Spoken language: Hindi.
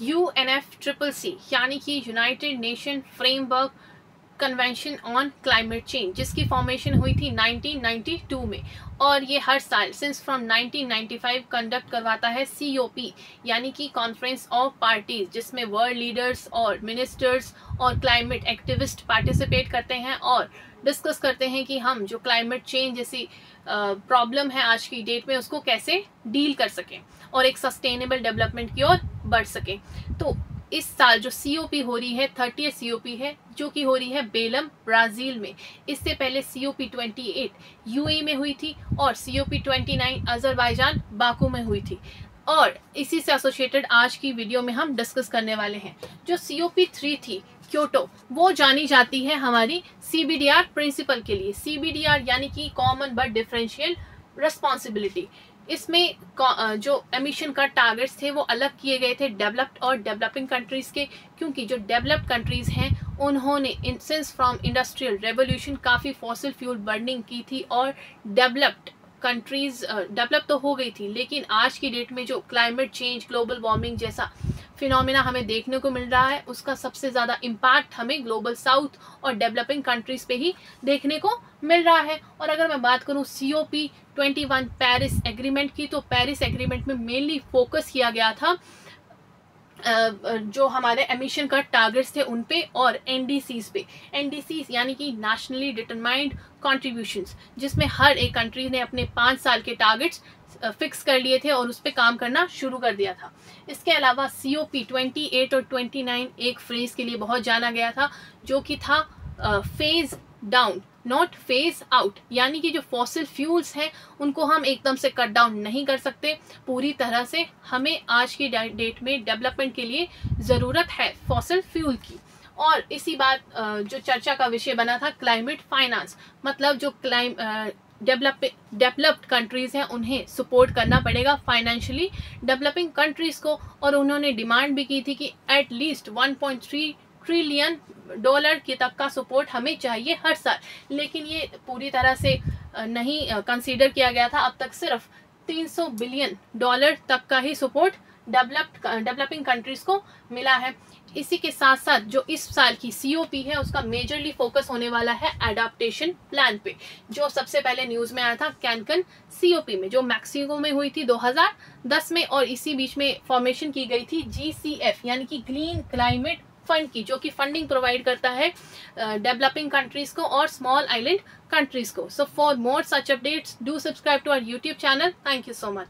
UNFCCC यानी कि United nation framework convention on climate change, जिसकी फॉर्मेशन हुई थी 1992 में, और ये हर साल सिंस फ्रॉम 1995 कंडक्ट करवाता है COP यानी कि कॉन्फ्रेंस ऑफ पार्टीज, जिसमें वर्ल्ड लीडर्स और मिनिस्टर्स और क्लाइमेट एक्टिविस्ट पार्टिसिपेट करते हैं और डिस्कस करते हैं कि हम जो क्लाइमेट चेंज जैसी प्रॉब्लम है आज की डेट में उसको कैसे डील कर सकें और एक सस्टेनेबल डेवलपमेंट की ओर बढ़ सकें। तो इस साल जो COP हो रही है 30th COP है, जो कि हो रही है बेलम ब्राज़ील में। इससे पहले COP 28 UAE में हुई थी और COP 29 अज़रबैजान बाकू में हुई थी। और इसी से एसोसिएटेड आज की वीडियो में हम डिस्कस करने वाले हैं। जो COP 3 थी क्योटो, वो जानी जाती है हमारी CBDR प्रिंसिपल के लिए। CBDR यानी कि कॉमन बट डिफरेंशियल रिस्पॉन्सिबिलिटी। इसमें जो एमिशन का टारगेट्स थे वो अलग किए गए थे डेवलप्ड और डेवलपिंग कंट्रीज के, क्योंकि जो डेवलप्ड कंट्रीज हैं उन्होंने सिंस फ्रॉम इंडस्ट्रियल रेवोल्यूशन काफ़ी फॉसिल फ्यूल बर्निंग की थी और डेवलप्ड कंट्रीज डेवलप तो हो गई थी, लेकिन आज की डेट में जो क्लाइमेट चेंज, ग्लोबल वार्मिंग जैसा फिनोमेना हमें देखने को मिल रहा है, उसका सबसे ज़्यादा इम्पैक्ट हमें ग्लोबल साउथ और डेवलपिंग कंट्रीज़ पे ही देखने को मिल रहा है। और अगर मैं बात करूँ COP 21 पेरिस एग्रीमेंट की, तो पेरिस एग्रीमेंट में मेनली फोकस किया गया था जो हमारे एमिशन का टारगेट्स थे उन पे और NDCs पे। NDCs यानी कि नेशनली डिटरमाइंड कॉन्ट्रीब्यूशंस, जिसमें हर एक कंट्री ने अपने 5 साल के टारगेट्स फिक्स कर लिए थे और उस पर काम करना शुरू कर दिया था। इसके अलावा COP 28 और 29 एक फ्रेज के लिए बहुत जाना गया था, जो कि था phase down not phase out, यानी कि जो फॉसिल फ्यूल्स हैं उनको हम एकदम से कट डाउन नहीं कर सकते पूरी तरह से। हमें आज की डेट में डेवलपमेंट के लिए ज़रूरत है फॉसिल फ्यूल की। और इसी बात जो चर्चा का विषय बना था क्लाइमेट फाइनेंस, मतलब जो डेवलप्ड कंट्रीज़ हैं उन्हें सपोर्ट करना पड़ेगा फाइनेंशियली डेवलपिंग कंट्रीज़ को। और उन्होंने डिमांड भी की थी कि एटलीस्ट 1.3 ट्रिलियन डॉलर की तक का सपोर्ट हमें चाहिए हर साल, लेकिन ये पूरी तरह से नहीं कंसीडर किया गया था। अब तक सिर्फ 300 बिलियन डॉलर तक का ही सपोर्ट डेवलपिंग कंट्रीज़ को मिला है। इसी के साथ साथ जो इस साल की COP है उसका मेजरली फोकस होने वाला है एडाप्टेशन प्लान पे, जो सबसे पहले न्यूज़ में आया था कैनकन COP में, जो मैक्सिको में हुई थी 2010 में, और इसी बीच में फॉर्मेशन की गई थी GCF यानी कि ग्रीन क्लाइमेट फंड की, जो कि फंडिंग प्रोवाइड करता है डेवलपिंग कंट्रीज़ को और स्मॉल आइलैंड कंट्रीज़ को। So for more such updates do subscribe to our YouTube channel. Thank you so much.